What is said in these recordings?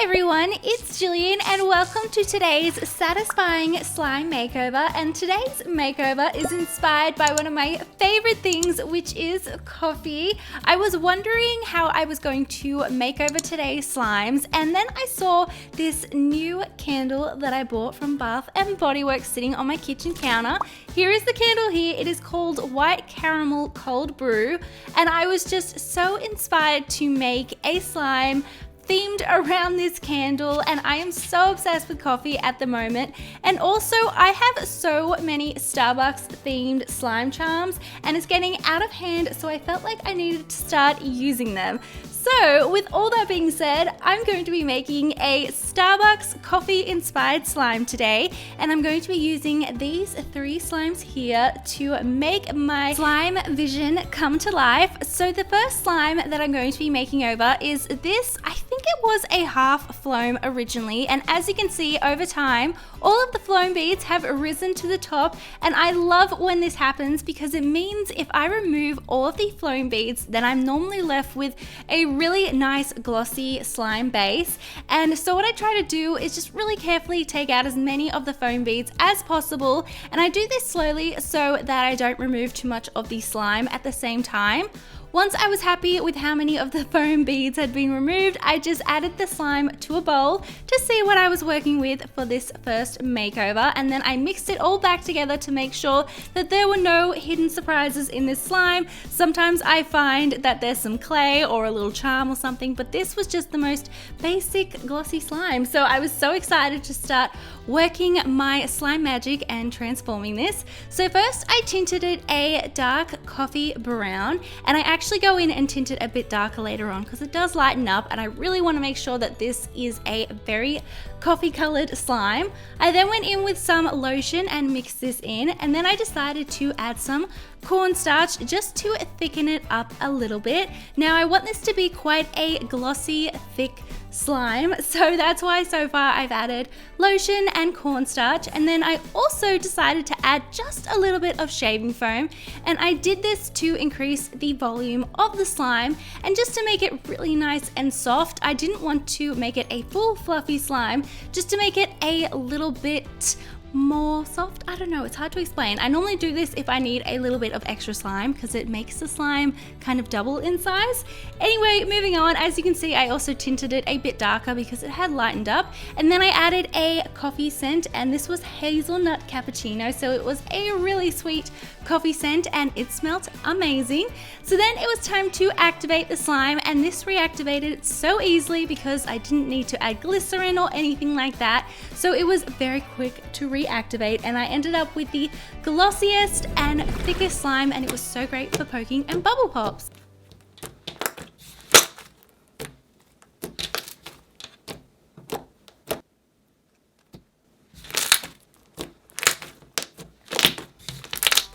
everyone, it's Gillian and welcome to today's satisfying slime makeover. And today's makeover is inspired by one of my favorite things, which is coffee. I was wondering how I was going to make over today's slimes, and then I saw this new candle that I bought from Bath & Body Works sitting on my kitchen counter. Here is the candle here. It is called White Caramel Cold Brew, and I was just so inspired to make a slime themed around this candle, and I am so obsessed with coffee at the moment. And also I have so many Starbucks themed slime charms and it's getting out of hand, so I felt like I needed to start using them. So with all that being said, I'm going to be making a Starbucks coffee inspired slime today, and I'm going to be using these 3 slimes here to make my slime vision come to life. So the first slime that I'm going to be making over is this. I think it was a half foam originally, and as you can see over time, all of the foam beads have risen to the top, and I love when this happens because it means if I remove all of the foam beads, then I'm normally left with a really nice glossy slime base. And so what I try to do is just really carefully take out as many of the foam beads as possible, and I do this slowly so that I don't remove too much of the slime at the same time. Once I was happy with how many of the foam beads had been removed, I just added the slime to a bowl to see what I was working with for this first makeover, and then I mixed it all back together to make sure that there were no hidden surprises in this slime. Sometimes I find that there's some clay or a little charm or something, but this was just the most basic glossy slime. So I was so excited to start working my slime magic and transforming this. So first I tinted it a dark coffee brown, and I actually go in and tint it a bit darker later on because it does lighten up, and I really want to make sure that this is a very coffee colored slime. I then went in with some lotion and mixed this in, and then I decided to add some cornstarch just to thicken it up a little bit. Now I want this to be quite a glossy, thick slime, so that's why so far I've added lotion and cornstarch. And then I also decided to add just a little bit of shaving foam, and I did this to increase the volume of the slime and just to make it really nice and soft. I didn't want to make it a full fluffy slime, just to make it a little bit more soft. I don't know, it's hard to explain. I normally do this if I need a little bit of extra slime because it makes the slime kind of double in size. Anyway, moving on, as you can see, I also tinted it a bit darker because it had lightened up, and then I added a coffee scent, and this was hazelnut cappuccino, so it was a really sweet coffee scent and it smelled amazing. So then it was time to activate the slime, and this reactivated so easily because I didn't need to add glycerin or anything like that, so it was very quick to reactivate, and I ended up with the glossiest and thickest slime, and it was so great for poking and bubble pops.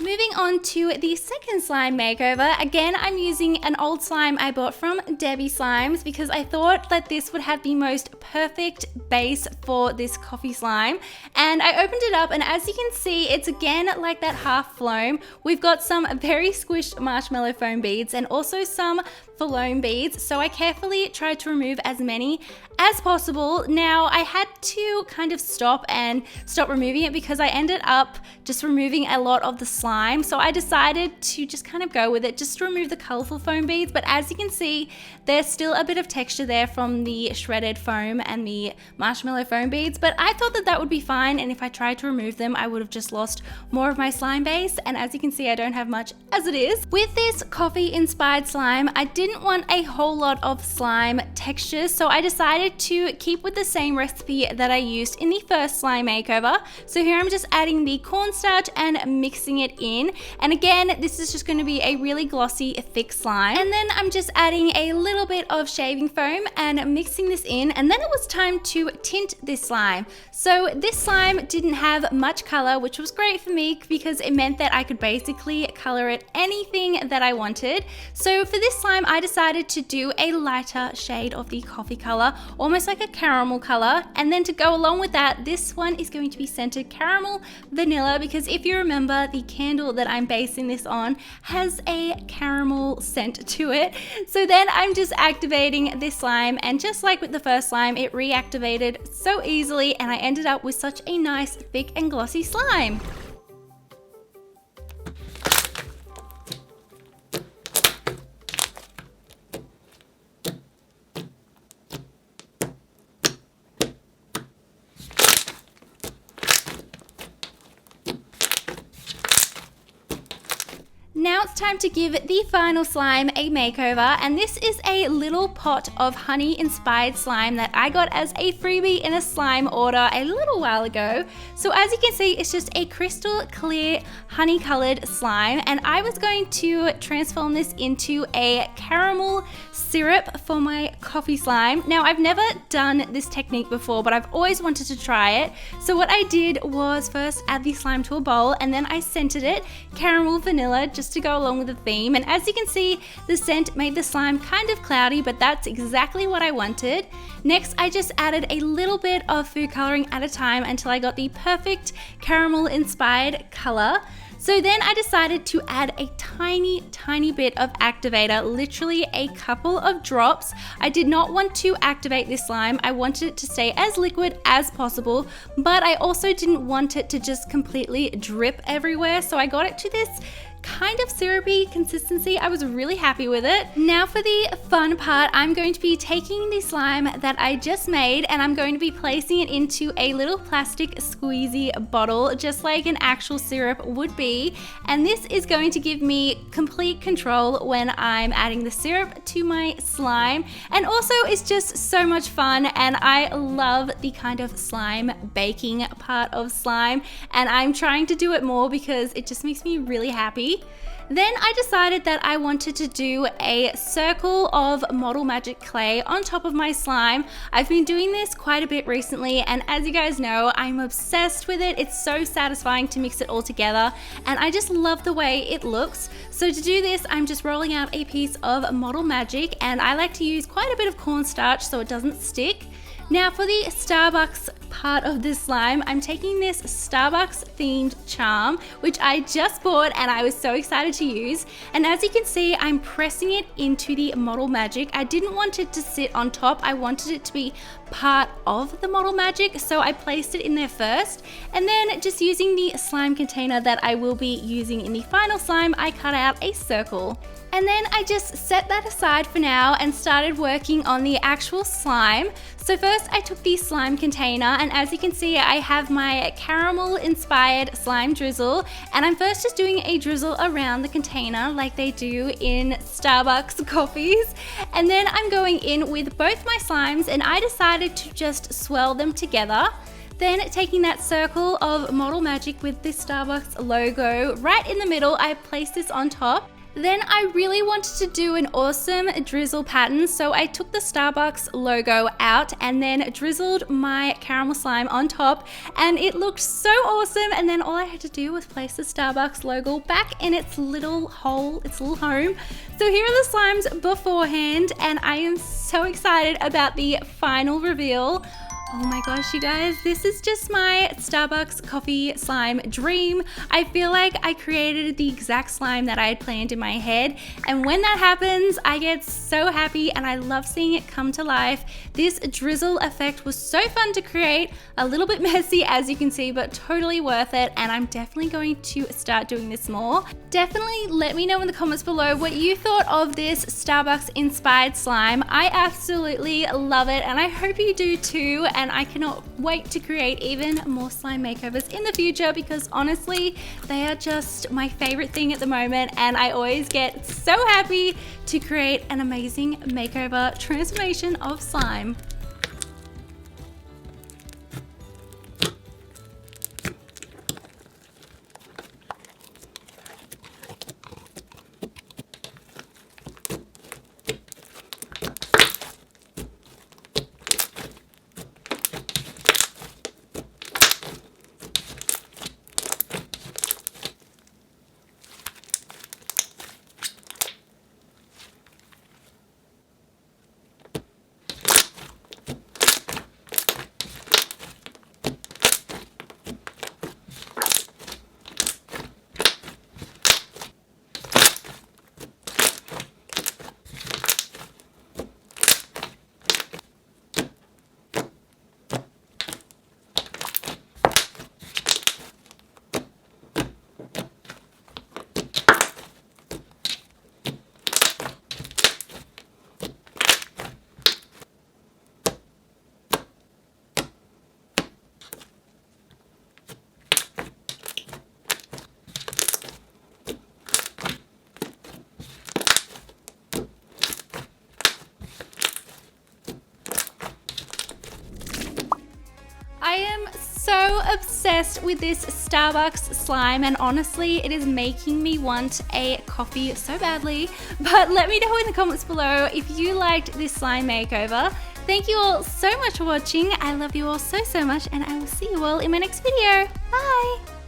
Moving on to the second slime makeover, again I'm using an old slime I bought from Debbie Slimes because I thought that this would have the most perfect base for this coffee slime. And I opened it up, and as you can see, it's again like that half foam. We've got some very squished marshmallow foam beads and also some foam beads, so I carefully tried to remove as many as possible. Now I had to kind of stop removing it because I ended up just removing a lot of the slime, so I decided to just kind of go with it, just to remove the colorful foam beads. But as you can see, there's still a bit of texture there from the shredded foam and the marshmallow foam beads, but I thought that that would be fine, and if I tried to remove them I would have just lost more of my slime base, and as you can see I don't have much as it is. With this coffee inspired slime, I didn't want a whole lot of slime textures, so I decided to keep with the same recipe that I used in the first slime makeover. So here I'm just adding the cornstarch and mixing it in, and again this is just going to be a really glossy thick slime. And then I'm just adding a little bit of shaving foam and mixing this in, and then it was time to tint this slime. So this slime didn't have much color, which was great for me because it meant that I could basically color it anything that I wanted. So for this slime I decided to do a lighter shade of the coffee color, almost like a caramel color, and then to go along with that, this one is going to be scented caramel vanilla, because if you remember, the candle candle that I'm basing this on has a caramel scent to it. So then I'm just activating this slime, and just like with the first slime, it reactivated so easily and I ended up with such a nice thick and glossy slime. Now it's time to give the final slime a makeover, and this is a little pot of honey inspired slime that I got as a freebie in a slime order a little while ago. So as you can see, it's just a crystal clear honey colored slime, and I was going to transform this into a caramel syrup for my coffee slime. Now I've never done this technique before, but I've always wanted to try it. So what I did was first add the slime to a bowl, and then I scented it caramel vanilla just to go along with the theme. And as you can see, the scent made the slime kind of cloudy, but that's exactly what I wanted. Next, I just added a little bit of food coloring at a time until I got the perfect caramel inspired color. So then I decided to add a tiny bit of activator, literally a couple of drops. I did not want to activate this slime. I wanted it to stay as liquid as possible, but I also didn't want it to just completely drip everywhere. So I got it to this kind of syrupy consistency. I was really happy with it. Now for the fun part, I'm going to be taking the slime that I just made and I'm going to be placing it into a little plastic squeezy bottle, just like an actual syrup would be. And this is going to give me complete control when I'm adding the syrup to my slime. And also it's just so much fun, and I love the kind of slime baking part of slime, and I'm trying to do it more because it just makes me really happy. Then I decided that I wanted to do a circle of Model Magic clay on top of my slime. I've been doing this quite a bit recently, and as you guys know, I'm obsessed with it. It's so satisfying to mix it all together, and I just love the way it looks. So to do this, I'm just rolling out a piece of Model Magic, and I like to use quite a bit of cornstarch so it doesn't stick. Now for the Starbucks part of this slime, I'm taking this Starbucks themed charm, which I just bought and I was so excited to use. And as you can see, I'm pressing it into the Model Magic. I didn't want it to sit on top. I wanted it to be part of the Model Magic, so I placed it in there first. And then just using the slime container that I will be using in the final slime, I cut out a circle. And then I just set that aside for now and started working on the actual slime. So first I took the slime container, and as you can see, I have my caramel inspired slime drizzle, and I'm first just doing a drizzle around the container like they do in Starbucks coffees. And then I'm going in with both my slimes, and I decided to just swirl them together. Then taking that circle of Model Magic with the Starbucks logo right in the middle, I placed this on top. Then I really wanted to do an awesome drizzle pattern, so I took the Starbucks logo out and then drizzled my caramel slime on top, and it looked so awesome. And then all I had to do was place the Starbucks logo back in its little hole, its little home. So here are the slimes beforehand, and I am so excited about the final reveal. Oh my gosh, you guys, this is just my Starbucks coffee slime dream. I feel like I created the exact slime that I had planned in my head, and when that happens, I get so happy and I love seeing it come to life. This drizzle effect was so fun to create, a little bit messy as you can see, but totally worth it, and I'm definitely going to start doing this more. Definitely let me know in the comments below what you thought of this Starbucks inspired slime. I absolutely love it, and I hope you do too. And I cannot wait to create even more slime makeovers in the future, because honestly, they are just my favorite thing at the moment, and I always get so happy to create an amazing makeover transformation of slime. obsessed with this Starbucks slime, and honestly, it is making me want a coffee so badly. But let me know in the comments below if you liked this slime makeover. Thank you all so much for watching. I love you all so much, and I will see you all in my next video. Bye!